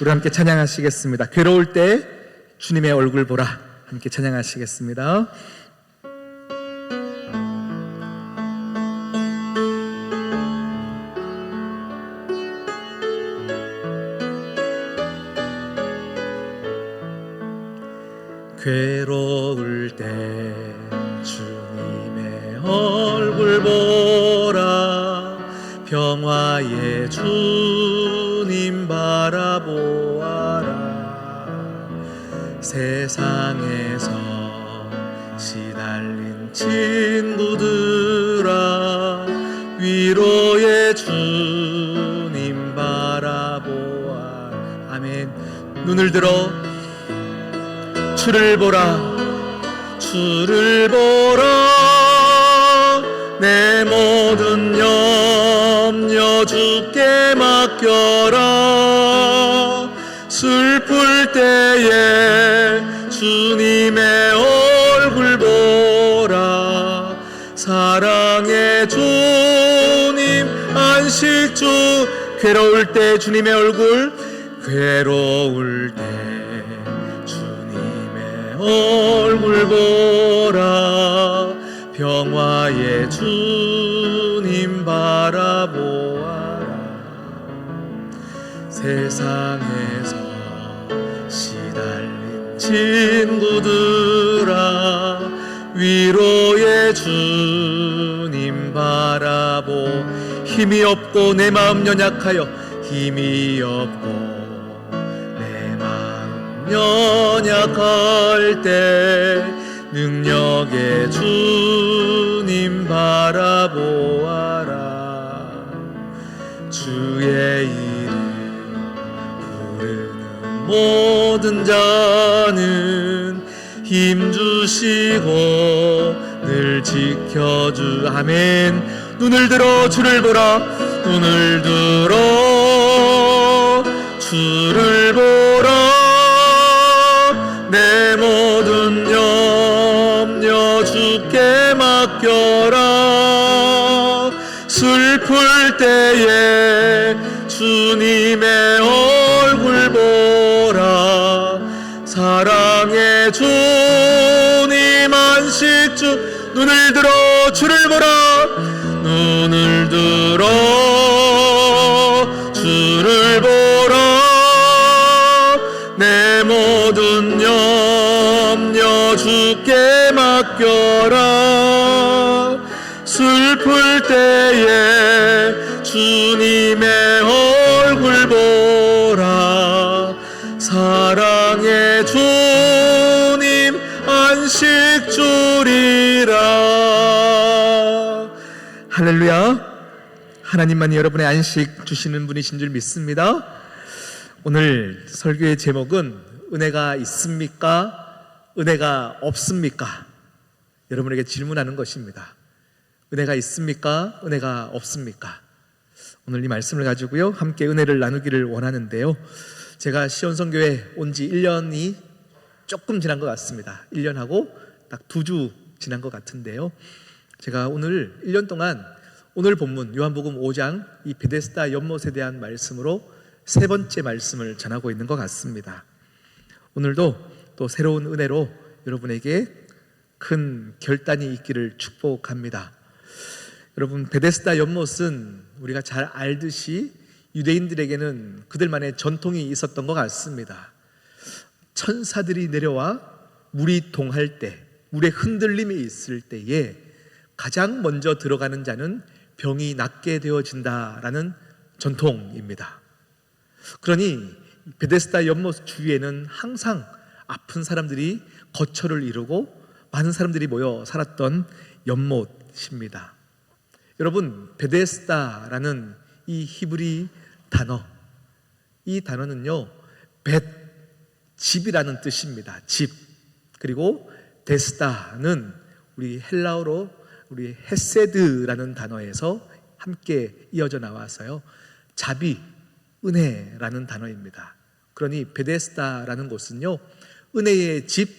우리 함께 찬양하시겠습니다. 괴로울 때 주님의 얼굴 보라. 함께 찬양하시겠습니다. 괴로울 때 주님의 얼굴 보라. 평화의 주님 바라보아라. 세상에서 시달린 친구들아, 위로의 주님 바라보아. 아멘. 눈을 들어 주를 보라. 주를 보라. 내 모든 염려 주께 맡겨라. 슬플 때에 주님의 얼굴 보라. 사랑의 주님 안식주. 괴로울 때 주님의 얼굴. 괴로울 때 주님의 얼굴 보라. 평화의 주님 바라보아라. 세상에서 시달린 친구들아, 위로의 주님 바라보. 힘이 없고 내 마음 연약하여, 힘이 없고 내 마음 연약할 때 능력의 주님 바라보아라. 주의 이름 부르는 모든 자는 힘주시고 늘 지켜주. 아멘. 눈을 들어 주를 보라. 눈을 들어 주를 보라. 내 모든 염려 주께 맡겨라. 슬플 때에 주님의 얼굴 보라. 사랑의 주님 안식주. 눈을 들어 주를 보라. 눈을 들어 주를 보라. 내 모든 염려 주께 맡겨라. 슬플 때에 주님의 얼굴 보라. 사랑의 주님 안식 주리라. 할렐루야. 하나님만이 여러분의 안식 주시는 분이신 줄 믿습니다. 오늘 설교의 제목은 은혜가 있습니까? 은혜가 없습니까? 여러분에게 질문하는 것입니다. 은혜가 있습니까? 은혜가 없습니까? 오늘 이 말씀을 가지고요 함께 은혜를 나누기를 원하는데요, 제가 시온성교회 온 지 1년이 조금 지난 것 같습니다. 1년하고 딱 2주 지난 것 같은데요, 제가 오늘 1년 동안 오늘 본문 요한복음 5장 이 베데스다 연못에 대한 말씀으로 세 번째 말씀을 전하고 있는 것 같습니다. 오늘도 또 새로운 은혜로 여러분에게 큰 결단이 있기를 축복합니다. 여러분, 베데스다 연못은 우리가 잘 알듯이 유대인들에게는 그들만의 전통이 있었던 것 같습니다. 천사들이 내려와 물이 동할 때, 물의 흔들림이 있을 때에 가장 먼저 들어가는 자는 병이 낫게 되어진다라는 전통입니다. 그러니 베데스다 연못 주위에는 항상 아픈 사람들이 거처를 이루고 많은 사람들이 모여 살았던 연못입니다. 여러분, 베데스다라는 이 히브리 단어, 이 단어는요 집이라는 뜻입니다. 집. 그리고 데스다는 우리 헬라어로 우리 헤세드라는 단어에서 함께 이어져 나와서요 자비, 은혜라는 단어입니다. 그러니 베데스다라는 곳은요 은혜의 집,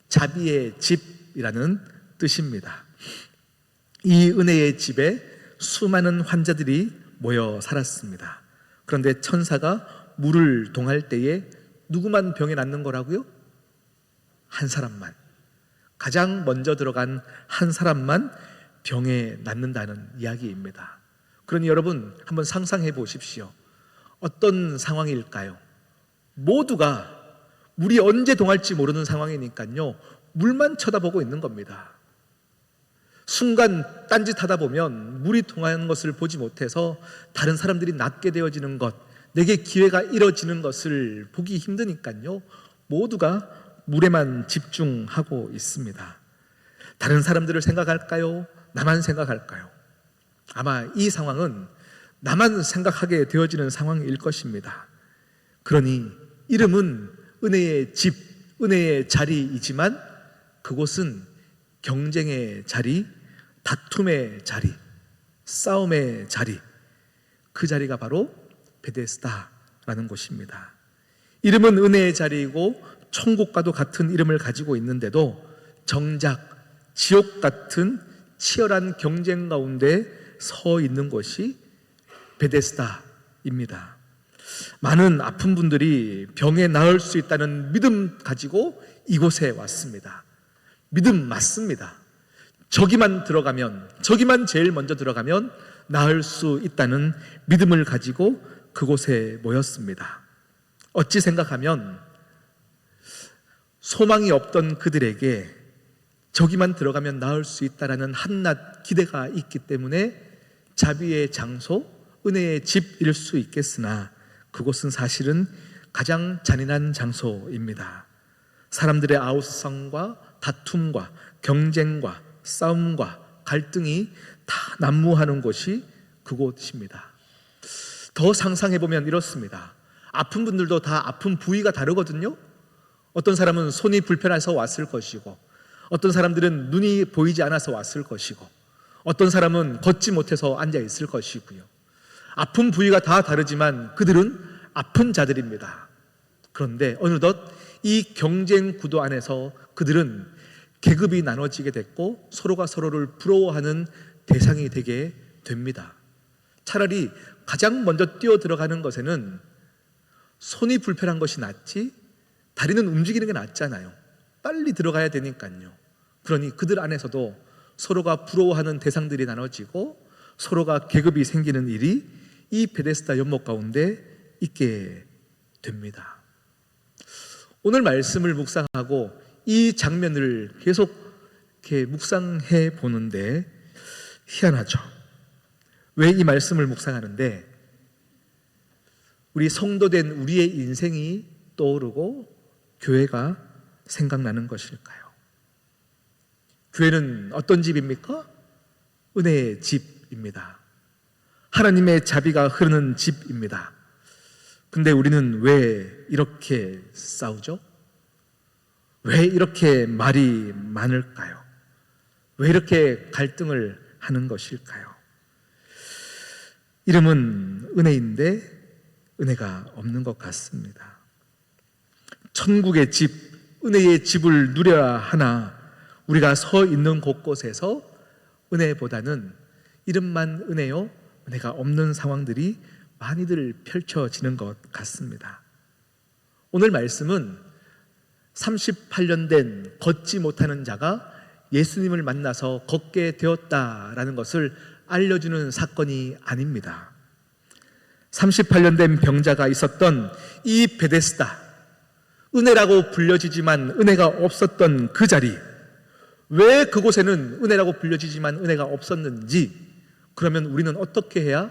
자비의 집이라는 뜻입니다. 이 은혜의 집에 수많은 환자들이 모여 살았습니다. 그런데 천사가 물을 동할 때에 누구만 병에 낫는 거라고요? 한 사람만. 가장 먼저 들어간 한 사람만 병에 낫는다는 이야기입니다. 그러니 여러분 한번 상상해 보십시오. 어떤 상황일까요? 모두가 물이 언제 동할지 모르는 상황이니까요, 물만 쳐다보고 있는 겁니다. 순간 딴짓하다 보면 물이 통하는 것을 보지 못해서 다른 사람들이 낫게 되어지는 것, 내게 기회가 이뤄지는 것을 보기 힘드니까요, 모두가 물에만 집중하고 있습니다. 다른 사람들을 생각할까요? 나만 생각할까요? 아마 이 상황은 나만 생각하게 되어지는 상황일 것입니다. 그러니 이름은 은혜의 집, 은혜의 자리이지만 그곳은 경쟁의 자리, 다툼의 자리, 싸움의 자리, 그 자리가 바로 베데스다라는 곳입니다. 이름은 은혜의 자리이고 천국과도 같은 이름을 가지고 있는데도 정작 지옥 같은 치열한 경쟁 가운데 서 있는 곳이 베데스다입니다. 많은 아픈 분들이 병에 나을 수 있다는 믿음 가지고 이곳에 왔습니다. 믿음 맞습니다. 저기만 들어가면, 저기만 제일 먼저 들어가면 나을 수 있다는 믿음을 가지고 그곳에 모였습니다. 어찌 생각하면 소망이 없던 그들에게 저기만 들어가면 나을 수 있다라는 한낱 기대가 있기 때문에 자비의 장소, 은혜의 집일 수 있겠으나 그곳은 사실은 가장 잔인한 장소입니다. 사람들의 아우성과 다툼과 경쟁과 싸움과 갈등이 다 난무하는 곳이 그곳입니다. 더 상상해보면 이렇습니다. 아픈 분들도 다 아픈 부위가 다르거든요. 어떤 사람은 손이 불편해서 왔을 것이고, 어떤 사람들은 눈이 보이지 않아서 왔을 것이고, 어떤 사람은 걷지 못해서 앉아 있을 것이고요. 아픈 부위가 다 다르지만 그들은 아픈 자들입니다. 그런데 어느덧 이 경쟁 구도 안에서 그들은 계급이 나눠지게 됐고 서로가 서로를 부러워하는 대상이 되게 됩니다. 차라리 가장 먼저 뛰어 들어가는 것에는 손이 불편한 것이 낫지 다리는 움직이는 게 낫잖아요. 빨리 들어가야 되니까요. 그러니 그들 안에서도 서로가 부러워하는 대상들이 나눠지고 서로가 계급이 생기는 일이 이 베데스다 연못 가운데 있게 됩니다. 오늘 말씀을 묵상하고 이 장면을 계속 이렇게 묵상해 보는데 희한하죠. 왜 이 말씀을 묵상하는데 우리 성도된 우리의 인생이 떠오르고 교회가 생각나는 것일까요? 교회는 어떤 집입니까? 은혜의 집입니다. 하나님의 자비가 흐르는 집입니다. 근데 우리는 왜 이렇게 싸우죠? 왜 이렇게 말이 많을까요? 왜 이렇게 갈등을 하는 것일까요? 이름은 은혜인데 은혜가 없는 것 같습니다. 천국의 집, 은혜의 집을 누려야 하나 우리가 서 있는 곳곳에서 은혜보다는 이름만 은혜요, 은혜가 없는 상황들이 많이들 펼쳐지는 것 같습니다. 오늘 말씀은 38년 된 걷지 못하는 자가 예수님을 만나서 걷게 되었다라는 것을 알려주는 사건이 아닙니다. 38년 된 병자가 있었던 이 베데스다, 은혜라고 불려지지만 은혜가 없었던 그 자리, 왜 그곳에는 은혜라고 불려지지만 은혜가 없었는지, 그러면 우리는 어떻게 해야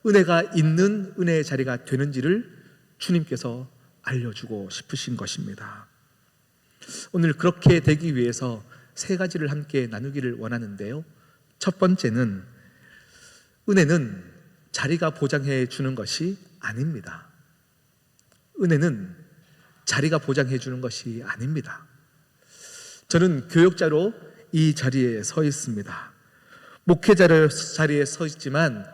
은혜가 있는 은혜의 자리가 되는지를 주님께서 알려주고 싶으신 것입니다. 오늘 그렇게 되기 위해서 세 가지를 함께 나누기를 원하는데요. 첫 번째는 은혜는 자리가 보장해 주는 것이 아닙니다. 은혜는 자리가 보장해 주는 것이 아닙니다. 저는 교역자로 이 자리에 서 있습니다. 목회자의 자리에 서 있지만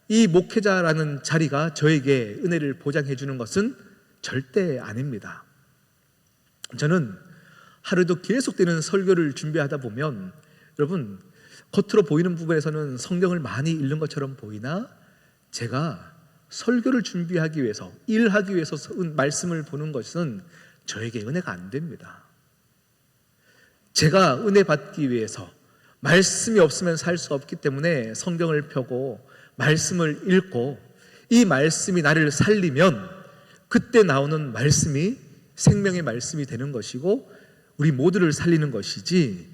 이 목회자라는 자리가 저에게 은혜를 보장해 주는 것은 절대 아닙니다. 저는 하루도 계속되는 설교를 준비하다 보면 여러분, 겉으로 보이는 부분에서는 성경을 많이 읽는 것처럼 보이나 제가 설교를 준비하기 위해서, 일하기 위해서 말씀을 보는 것은 저에게 은혜가 안 됩니다. 제가 은혜 받기 위해서 말씀이 없으면 살 수 없기 때문에 성경을 펴고 말씀을 읽고 이 말씀이 나를 살리면 그때 나오는 말씀이 생명의 말씀이 되는 것이고 우리 모두를 살리는 것이지,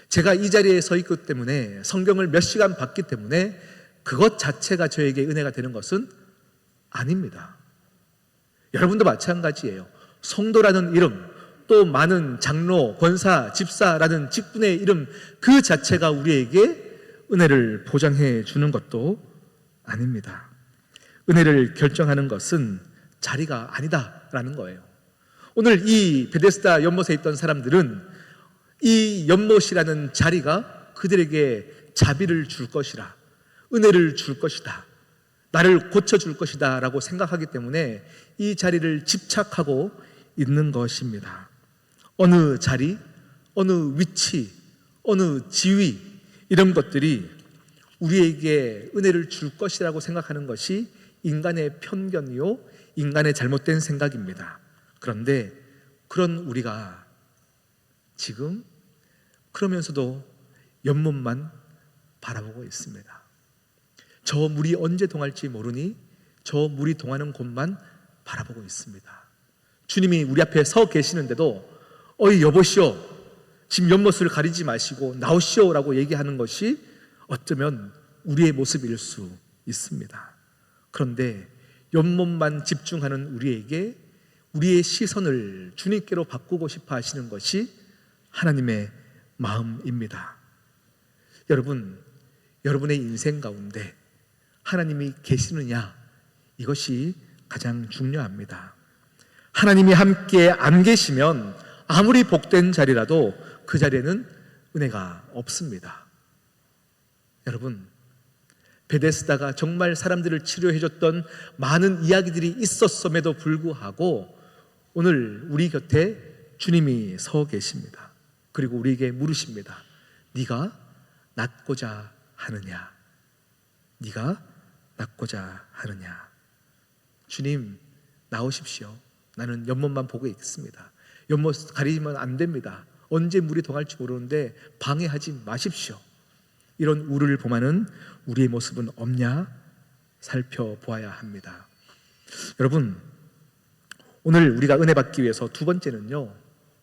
제가 이 자리에 서 있기 때문에 성경을 몇 시간 봤기 때문에 그것 자체가 저에게 은혜가 되는 것은 아닙니다. 여러분도 마찬가지예요. 성도라는 이름, 또 많은 장로, 권사, 집사라는 직분의 이름 그 자체가 우리에게 은혜를 보장해 주는 것도 아닙니다. 은혜를 결정하는 것은 자리가 아니다라는 거예요. 오늘 이 베데스다 연못에 있던 사람들은 이 연못이라는 자리가 그들에게 자비를 줄 것이라, 은혜를 줄 것이다, 나를 고쳐줄 것이다 라고 생각하기 때문에 이 자리를 집착하고 있는 것입니다. 어느 자리, 어느 위치, 어느 지위, 이런 것들이 우리에게 은혜를 줄 것이라고 생각하는 것이 인간의 편견이요, 인간의 잘못된 생각입니다. 그런데 그런 우리가 지금 그러면서도 연못만 바라보고 있습니다. 저 물이 언제 동할지 모르니 저 물이 동하는 곳만 바라보고 있습니다. 주님이 우리 앞에 서 계시는데도 어이 여보시오, 지금 연못을 가리지 마시고 나오시오 라고 얘기하는 것이 어쩌면 우리의 모습일 수 있습니다. 그런데 연못만 집중하는 우리에게 우리의 시선을 주님께로 바꾸고 싶어 하시는 것이 하나님의 마음입니다. 여러분, 여러분의 인생 가운데 하나님이 계시느냐, 이것이 가장 중요합니다. 하나님이 함께 안 계시면 아무리 복된 자리라도 그 자리에는 은혜가 없습니다. 여러분, 베데스다가 정말 사람들을 치료해줬던 많은 이야기들이 있었음에도 불구하고 오늘 우리 곁에 주님이 서 계십니다. 그리고 우리에게 물으십니다. 네가 낫고자 하느냐? 네가 낫고자 하느냐? 주님, 나오십시오. 나는 연못만 보고 있습니다. 연못 가리면 안 됩니다. 언제 물이 동할지 모르는데 방해하지 마십시오. 이런 우를 범하는 우리의 모습은 없냐? 살펴보아야 합니다. 여러분, 오늘 우리가 은혜 받기 위해서 두 번째는요,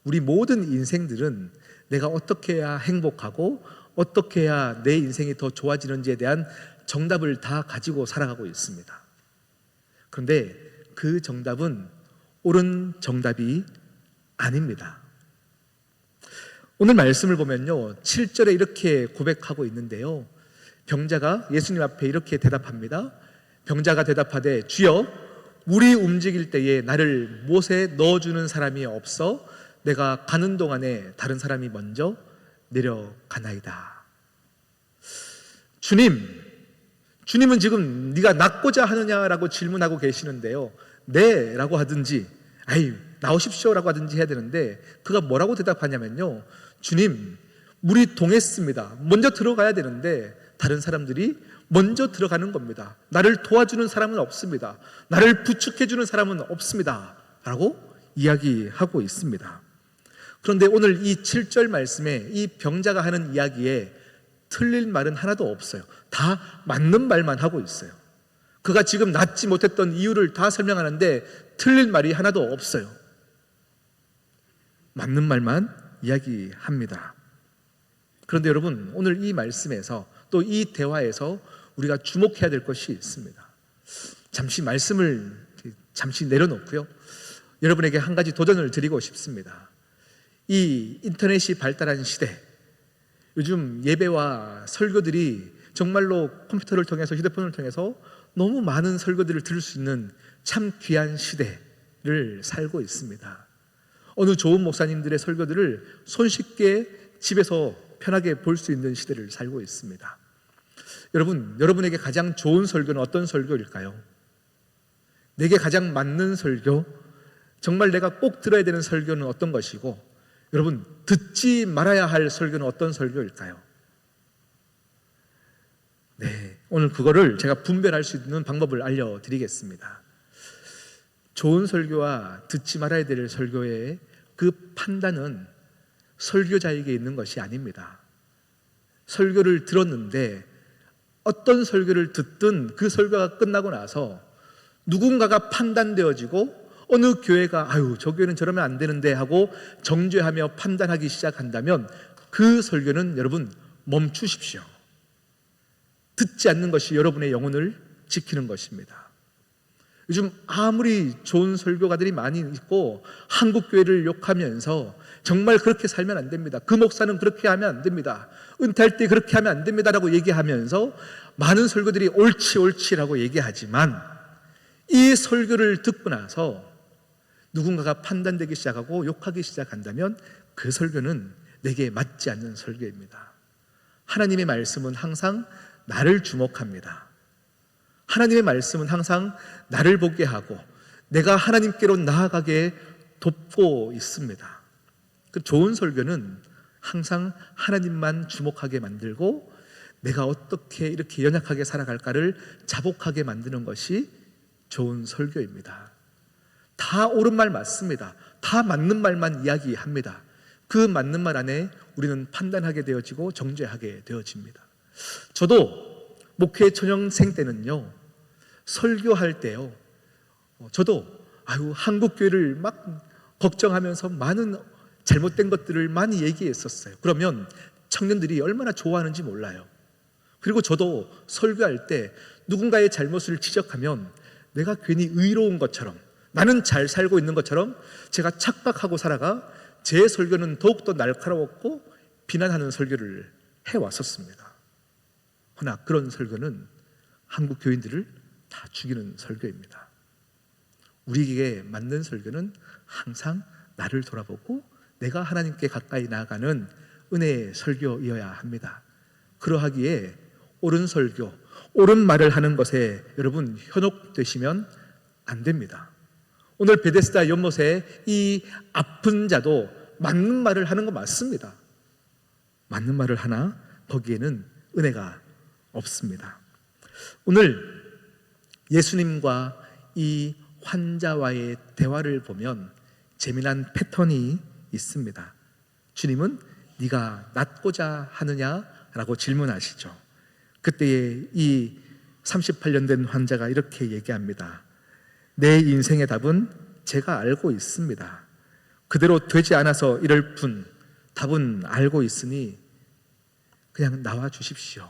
우리 모든 인생들은 내가 어떻게 해야 행복하고 어떻게 해야 내 인생이 더 좋아지는지에 대한 정답을 다 가지고 살아가고 있습니다. 그런데 그 정답은 옳은 정답이 아닙니다. 오늘 말씀을 보면요, 7절에 이렇게 고백하고 있는데요, 병자가 예수님 앞에 이렇게 대답합니다. 병자가 대답하되 주여, 물이 움직일 때에 나를 못에 넣어주는 사람이 없어 내가 가는 동안에 다른 사람이 먼저 내려가나이다. 주님은 지금 네가 낫고자 하느냐라고 질문하고 계시는데요, 네 라고 하든지 아이 나오십시오 라고 하든지 해야 되는데 그가 뭐라고 대답하냐면요, 주님, 물이 동했습니다. 먼저 들어가야 되는데 다른 사람들이 먼저 들어가는 겁니다. 나를 도와주는 사람은 없습니다. 나를 부축해주는 사람은 없습니다 라고 이야기하고 있습니다. 그런데 오늘 이 7절 말씀에 이 병자가 하는 이야기에 틀린 말은 하나도 없어요. 다 맞는 말만 하고 있어요. 그가 지금 낫지 못했던 이유를 다 설명하는데 틀린 말이 하나도 없어요. 맞는 말만 이야기합니다. 그런데 여러분, 오늘 이 말씀에서 또 이 대화에서 우리가 주목해야 될 것이 있습니다. 잠시 말씀을 내려놓고요, 여러분에게 한 가지 도전을 드리고 싶습니다. 이 인터넷이 발달한 시대, 요즘 예배와 설교들이 정말로 컴퓨터를 통해서, 휴대폰을 통해서 너무 많은 설교들을 들을 수 있는 참 귀한 시대를 살고 있습니다. 어느 좋은 목사님들의 설교들을 손쉽게 집에서 편하게 볼 수 있는 시대를 살고 있습니다. 여러분에게 가장 좋은 설교는 어떤 설교일까요? 내게 가장 맞는 설교, 정말 내가 꼭 들어야 되는 설교는 어떤 것이고, 여러분 듣지 말아야 할 설교는 어떤 설교일까요? 오늘 그거를 제가 분별할 수 있는 방법을 알려드리겠습니다. 좋은 설교와 듣지 말아야 될 설교의 그 판단은 설교자에게 있는 것이 아닙니다. 설교를 들었는데 어떤 설교를 듣든 그 설교가 끝나고 나서 누군가가 판단되어지고 어느 교회가 저 교회는 저러면 안 되는데 하고 정죄하며 판단하기 시작한다면 그 설교는 여러분 멈추십시오. 듣지 않는 것이 여러분의 영혼을 지키는 것입니다. 요즘 아무리 좋은 설교가들이 많이 있고 한국 교회를 욕하면서 정말 그렇게 살면 안 됩니다. 그 목사는 그렇게 하면 안 됩니다. 은퇴할 때 그렇게 하면 안 됩니다라고 얘기하면서 많은 설교들이 옳지라고 얘기하지만 이 설교를 듣고 나서 누군가가 판단되기 시작하고 욕하기 시작한다면 그 설교는 내게 맞지 않는 설교입니다. 하나님의 말씀은 항상 나를 주목합니다. 하나님의 말씀은 항상 나를 보게 하고 내가 하나님께로 나아가게 돕고 있습니다. 그 좋은 설교는 항상 하나님만 주목하게 만들고 내가 어떻게 이렇게 연약하게 살아갈까를 자복하게 만드는 것이 좋은 설교입니다. 다 옳은 말 맞습니다. 다 맞는 말만 이야기합니다. 그 맞는 말 안에 우리는 판단하게 되어지고 정죄하게 되어집니다. 저도 목회 전형생 때는요, 설교할 때요, 저도 한국 교회를 막 걱정하면서 많은 잘못된 것들을 많이 얘기했었어요. 그러면 청년들이 얼마나 좋아하는지 몰라요. 그리고 저도 설교할 때 누군가의 잘못을 지적하면 내가 괜히 의로운 것처럼, 나는 잘 살고 있는 것처럼 제가 착각하고 살아가 제 설교는 더욱더 날카로웠고 비난하는 설교를 해왔었습니다. 그러나 그런 설교는 한국 교인들을 다 죽이는 설교입니다. 우리에게 맞는 설교는 항상 나를 돌아보고 내가 하나님께 가까이 나아가는 은혜의 설교이어야 합니다. 그러하기에 옳은 설교, 옳은 말을 하는 것에 여러분 현혹되시면 안 됩니다. 오늘 베데스다 연못에 이 아픈 자도 맞는 말을 하는 거 맞습니다. 맞는 말을 하나 거기에는 은혜가 없습니다. 오늘 예수님과 이 환자와의 대화를 보면 재미난 패턴이 있습니다. 주님은 네가 낫고자 하느냐라고 질문하시죠. 그때에 이 38년 된 환자가 이렇게 얘기합니다. 내 인생의 답은 제가 알고 있습니다. 그대로 되지 않아서 이럴 뿐 답은 알고 있으니 그냥 나와 주십시오.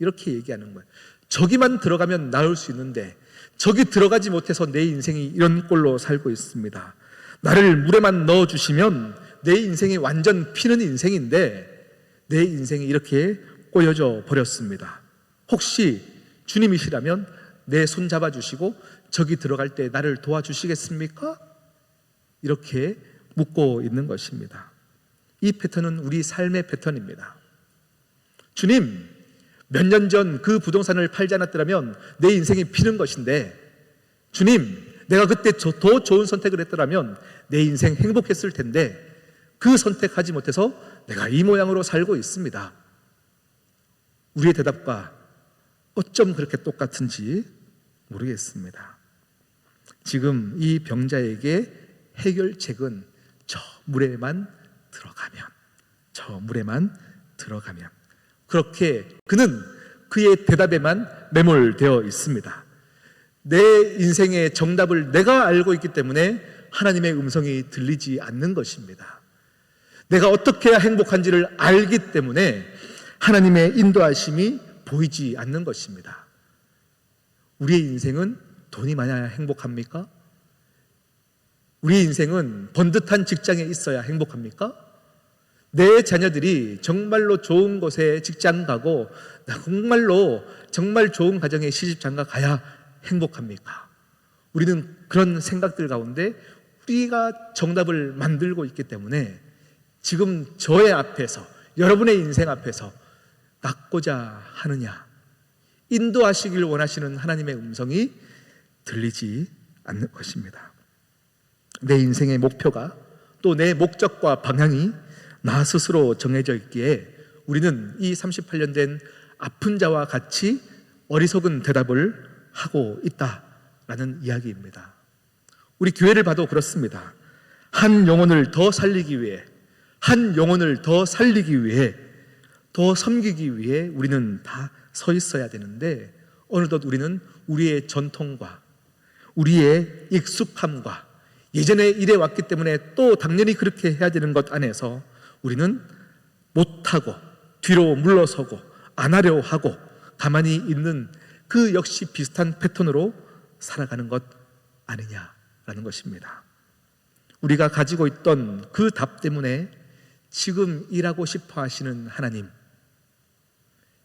이렇게 얘기하는 거예요. 저기만 들어가면 나을 수 있는데 저기 들어가지 못해서 내 인생이 이런 꼴로 살고 있습니다. 나를 물에만 넣어주시면 내 인생이 완전 피는 인생인데 내 인생이 이렇게 꼬여져 버렸습니다. 혹시 주님이시라면 내 손 잡아주시고 저기 들어갈 때 나를 도와주시겠습니까? 이렇게 묻고 있는 것입니다. 이 패턴은 우리 삶의 패턴입니다. 주님, 몇 년 전 그 부동산을 팔지 않았더라면 내 인생이 피는 것인데, 주님, 내가 그때 더 좋은 선택을 했더라면 내 인생 행복했을 텐데 그 선택하지 못해서 내가 이 모양으로 살고 있습니다. 우리의 대답과 어쩜 그렇게 똑같은지 모르겠습니다. 지금 이 병자에게 해결책은 저 물에만 들어가면 그렇게 그는 그의 대답에만 매몰되어 있습니다. 내 인생의 정답을 내가 알고 있기 때문에 하나님의 음성이 들리지 않는 것입니다. 내가 어떻게 해야 행복한지를 알기 때문에 하나님의 인도하심이 보이지 않는 것입니다. 우리의 인생은 돈이 많아야 행복합니까? 우리의 인생은 번듯한 직장에 있어야 행복합니까? 내 자녀들이 정말로 좋은 곳에 직장 가고 정말 좋은 가정에 시집 장가 가야 행복합니까? 우리는 그런 생각들 가운데 우리가 정답을 만들고 있기 때문에 지금 저의 앞에서, 여러분의 인생 앞에서 낫고자 하느냐, 인도하시길 원하시는 하나님의 음성이 들리지 않는 것입니다. 내 인생의 목표가, 또 내 목적과 방향이 나 스스로 정해져 있기에 우리는 이 38년 된 아픈 자와 같이 어리석은 대답을 하고 있다라는 이야기입니다. 우리 교회를 봐도 그렇습니다. 한 영혼을 더 살리기 위해, 한 영혼을 더 살리기 위해, 더 섬기기 위해 우리는 다 서 있어야 되는데, 어느덧 우리는 우리의 전통과 우리의 익숙함과 예전에 이래 왔기 때문에 또 당연히 그렇게 해야 되는 것 안에서 우리는 못하고 뒤로 물러서고 안 하려 하고 가만히 있는 그 역시 비슷한 패턴으로 살아가는 것 아니냐라는 것입니다. 우리가 가지고 있던 그 답 때문에 지금 일하고 싶어 하시는 하나님,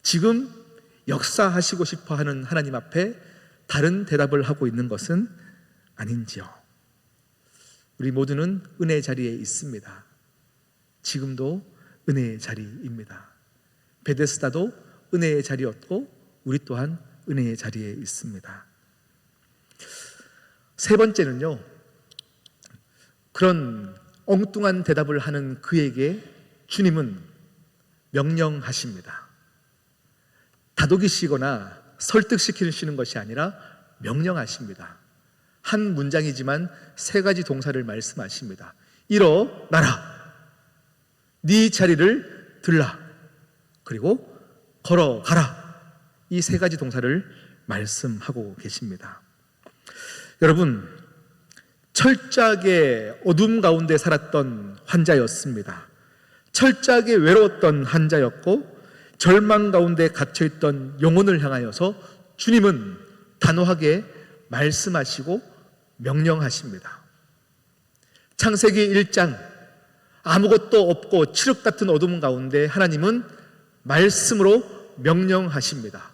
지금 역사하시고 싶어 하는 하나님 앞에 다른 대답을 하고 있는 것은 아닌지요. 우리 모두는 은혜의 자리에 있습니다. 지금도 은혜의 자리입니다. 베데스다도 은혜의 자리였고 우리 또한 은혜의 자리에 있습니다. 세 번째는요, 그런 엉뚱한 대답을 하는 그에게 주님은 명령하십니다. 다독이시거나 설득시키시는 것이 아니라 명령하십니다. 한 문장이지만 세 가지 동사를 말씀하십니다. 일어나라, 네 자리를 들라, 그리고 걸어가라. 이 세 가지 동사를 말씀하고 계십니다. 여러분, 철저하게 어둠 가운데 살았던 환자였습니다. 철저하게 외로웠던 환자였고 절망 가운데 갇혀있던 영혼을 향하여서 주님은 단호하게 말씀하시고 명령하십니다. 창세기 1장, 아무것도 없고 칠흑 같은 어둠 가운데 하나님은 말씀으로 명령하십니다.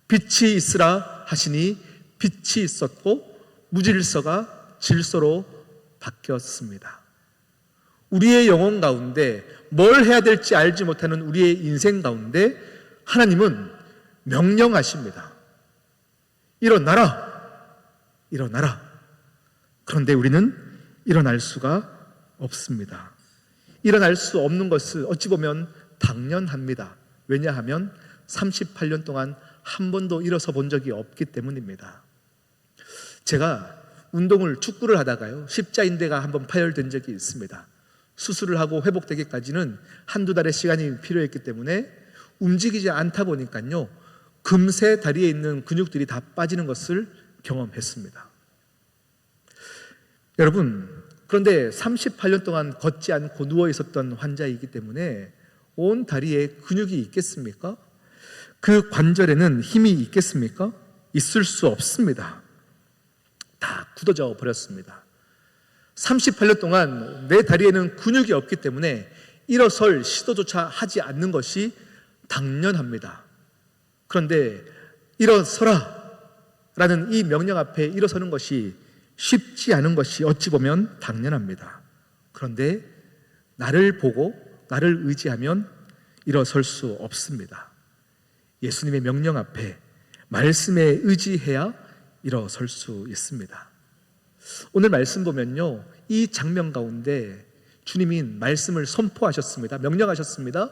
빛이 있으라 하시니 빛이 있었고 무질서가 질서로 바뀌었습니다. 우리의 영혼 가운데 뭘 해야 될지 알지 못하는 우리의 인생 가운데 하나님은 명령하십니다. 일어나라, 일어나라. 그런데 우리는 일어날 수가 없습니다. 일어날 수 없는 것을 어찌 보면 당연합니다. 왜냐하면 38년 동안 한 번도 일어서 본 적이 없기 때문입니다. 제가 축구를 하다가요, 십자인대가 한번 파열된 적이 있습니다. 수술을 하고 회복되기까지는 한두 달의 시간이 필요했기 때문에 움직이지 않다 보니까요, 금세 다리에 있는 근육들이 다 빠지는 것을 경험했습니다. 여러분, 그런데 38년 동안 걷지 않고 누워 있었던 환자이기 때문에 온 다리에 근육이 있겠습니까? 그 관절에는 힘이 있겠습니까? 있을 수 없습니다. 다 굳어져 버렸습니다. 38년 동안 내 다리에는 근육이 없기 때문에 일어설 시도조차 하지 않는 것이 당연합니다. 그런데 일어서라 라는 이 명령 앞에 일어서는 것이 쉽지 않은 것이 어찌 보면 당연합니다. 그런데 나를 보고 나를 의지하면 일어설 수 없습니다. 예수님의 명령 앞에 말씀에 의지해야 일어설 수 있습니다. 오늘 말씀 보면요, 이 장면 가운데 주님이 말씀을 선포하셨습니다. 명령하셨습니다.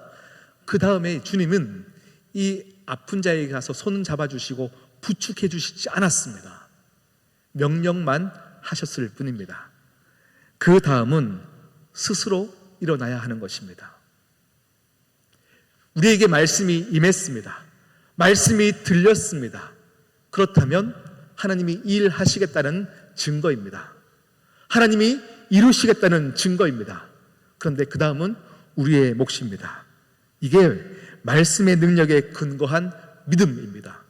그 다음에 주님은 이 아픈 자에게 가서 손 잡아주시고 부축해 주시지 않았습니다. 명령만 하셨을 뿐입니다. 그 다음은 스스로 일어나야 하는 것입니다. 우리에게 말씀이 임했습니다. 말씀이 들렸습니다. 그렇다면 하나님이 일하시겠다는 증거입니다. 하나님이 이루시겠다는 증거입니다. 그런데 그 다음은 우리의 몫입니다. 이게 말씀의 능력에 근거한 믿음입니다.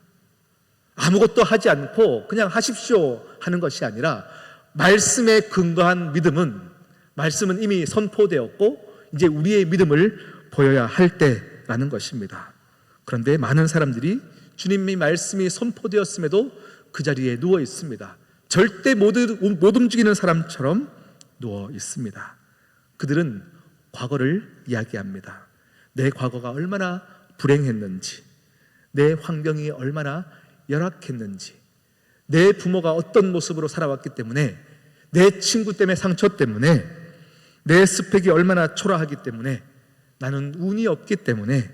아무것도 하지 않고 그냥 하십시오 하는 것이 아니라 말씀에 근거한 믿음은, 말씀은 이미 선포되었고 이제 우리의 믿음을 보여야 할 때라는 것입니다. 그런데 많은 사람들이 주님의 말씀이 선포되었음에도 그 자리에 누워 있습니다. 절대 못 움직이는 사람처럼 누워 있습니다. 그들은 과거를 이야기합니다. 내 과거가 얼마나 불행했는지, 내 환경이 얼마나 열악했는지, 내 부모가 어떤 모습으로 살아왔기 때문에, 내 친구 때문에 상처 때문에, 내 스펙이 얼마나 초라하기 때문에, 나는 운이 없기 때문에,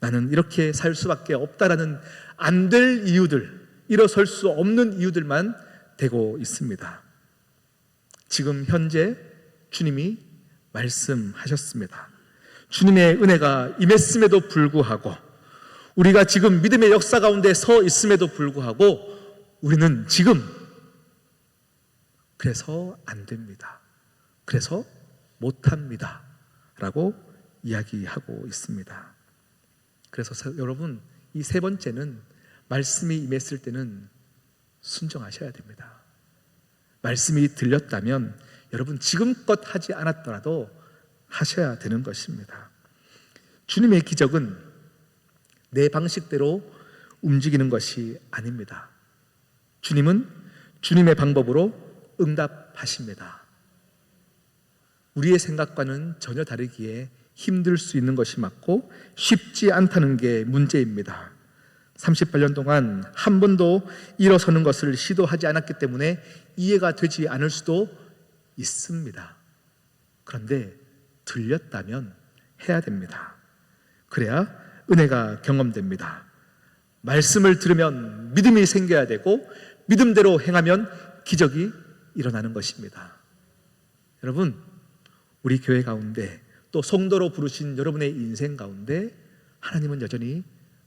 나는 이렇게 살 수밖에 없다라는 안 될 이유들, 일어설 수 없는 이유들만 되고 있습니다. 지금 현재 주님이 말씀하셨습니다. 주님의 은혜가 임했음에도 불구하고, 우리가 지금 믿음의 역사 가운데 서 있음에도 불구하고 우리는 지금 그래서 안 됩니다, 그래서 못합니다 라고 이야기하고 있습니다. 그래서 여러분, 이 세 번째는 말씀이 임했을 때는 순종하셔야 됩니다. 말씀이 들렸다면 여러분 지금껏 하지 않았더라도 하셔야 되는 것입니다. 주님의 기적은 내 방식대로 움직이는 것이 아닙니다. 주님은 주님의 방법으로 응답하십니다. 우리의 생각과는 전혀 다르기에 힘들 수 있는 것이 맞고 쉽지 않다는 게 문제입니다. 38년 동안 한 번도 일어서는 것을 시도하지 않았기 때문에 이해가 되지 않을 수도 있습니다. 그런데 들렸다면 해야 됩니다. 그래야 은혜가 경험됩니다. 말씀을 들으면 믿음이 생겨야 되고, 믿음대로 행하면 기적이 일어나는 것입니다. 여러분, 우리 교회 가운데 또 성도로 부르신 여러분의 인생 가운데 하나님은 여전히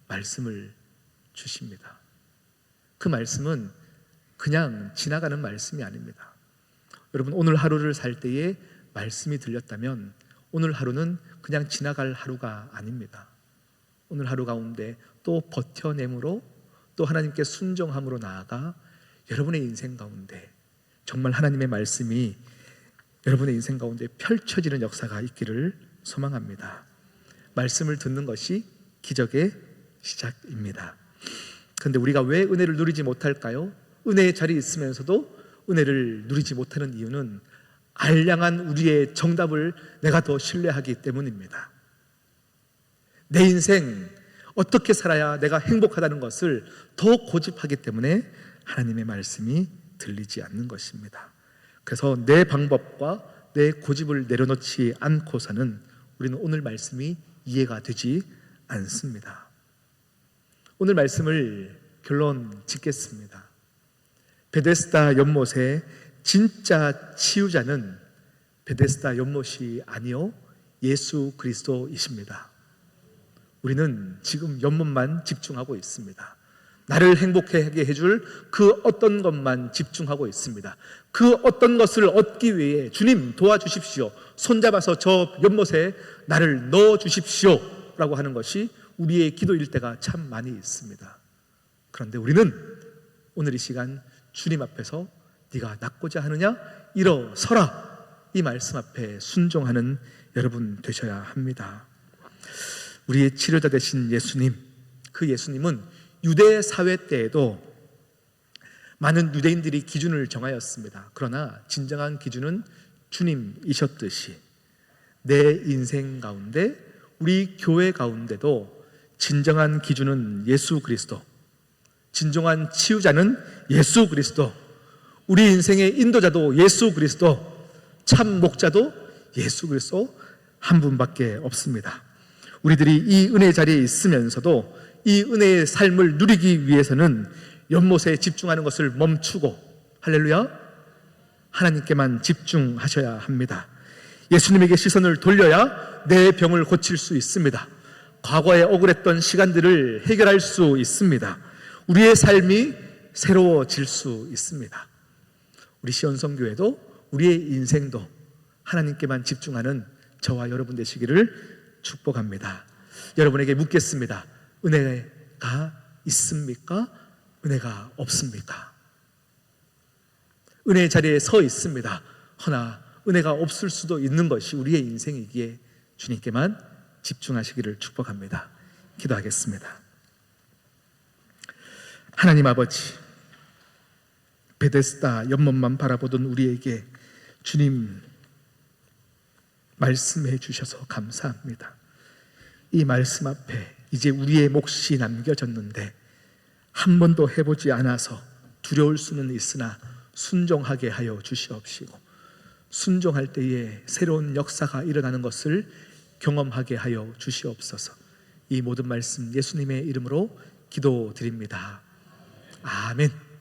말씀을 주십니다. 그 말씀은 그냥 지나가는 말씀이 아닙니다. 여러분, 오늘 하루를 살 때에 말씀이 들렸다면 오늘 하루는 그냥 지나갈 하루가 아닙니다. 오늘 하루 가운데 또 버텨냄으로, 또 하나님께 순종함으로 나아가 여러분의 인생 가운데 정말 하나님의 말씀이 여러분의 인생 가운데 펼쳐지는 역사가 있기를 소망합니다. 말씀을 듣는 것이 기적의 시작입니다. 그런데 우리가 왜 은혜를 누리지 못할까요? 은혜의 자리에 있으면서도 은혜를 누리지 못하는 이유는 알량한 우리의 정답을 내가 더 신뢰하기 때문입니다. 내 인생 어떻게 살아야 내가 행복하다는 것을 더 고집하기 때문에 하나님의 말씀이 들리지 않는 것입니다. 그래서 내 방법과 내 고집을 내려놓지 않고서는 우리는 오늘 말씀이 이해가 되지 않습니다. 오늘 말씀을 결론 짓겠습니다. 베데스다 연못의 진짜 치유자는 베데스다 연못이 아니요 예수 그리스도이십니다. 우리는 지금 연못만 집중하고 있습니다. 나를 행복하게 해줄 그 어떤 것만 집중하고 있습니다. 그 어떤 것을 얻기 위해 주님 도와주십시오, 손잡아서 저 연못에 나를 넣어주십시오 라고 하는 것이 우리의 기도일 때가 참 많이 있습니다. 그런데 우리는 오늘 이 시간 주님 앞에서 네가 낫고자 하느냐? 일어서라, 이 말씀 앞에 순종하는 여러분 되셔야 합니다. 우리의 치료자 되신 예수님, 그 예수님은 유대 사회 때에도 많은 유대인들이 기준을 정하였습니다. 그러나 진정한 기준은 주님이셨듯이 내 인생 가운데, 우리 교회 가운데도 진정한 기준은 예수 그리스도, 진정한 치유자는 예수 그리스도, 우리 인생의 인도자도 예수 그리스도, 참 목자도 예수 그리스도 한 분밖에 없습니다. 우리들이 이 은혜 자리에 있으면서도 이 은혜의 삶을 누리기 위해서는 연못에 집중하는 것을 멈추고, 할렐루야, 하나님께만 집중하셔야 합니다. 예수님에게 시선을 돌려야 내 병을 고칠 수 있습니다. 과거에 억울했던 시간들을 해결할 수 있습니다. 우리의 삶이 새로워질 수 있습니다. 우리 시온성교회도 우리의 인생도 하나님께만 집중하는 저와 여러분 되시기를 축복합니다. 여러분에게 묻겠습니다. 은혜가 있습니까? 은혜가 없습니까? 은혜의 자리에 서 있습니다. 허나 은혜가 없을 수도 있는 것이 우리의 인생이기에 주님께만 집중하시기를 축복합니다. 기도하겠습니다. 하나님 아버지, 베데스다 연못만 바라보던 우리에게 주님 말씀해 주셔서 감사합니다. 이 말씀 앞에 이제 우리의 몫이 남겨졌는데 한 번도 해보지 않아서 두려울 수는 있으나 순종하게 하여 주시옵시고, 순종할 때에 새로운 역사가 일어나는 것을 경험하게 하여 주시옵소서. 이 모든 말씀 예수님의 이름으로 기도드립니다. 아멘.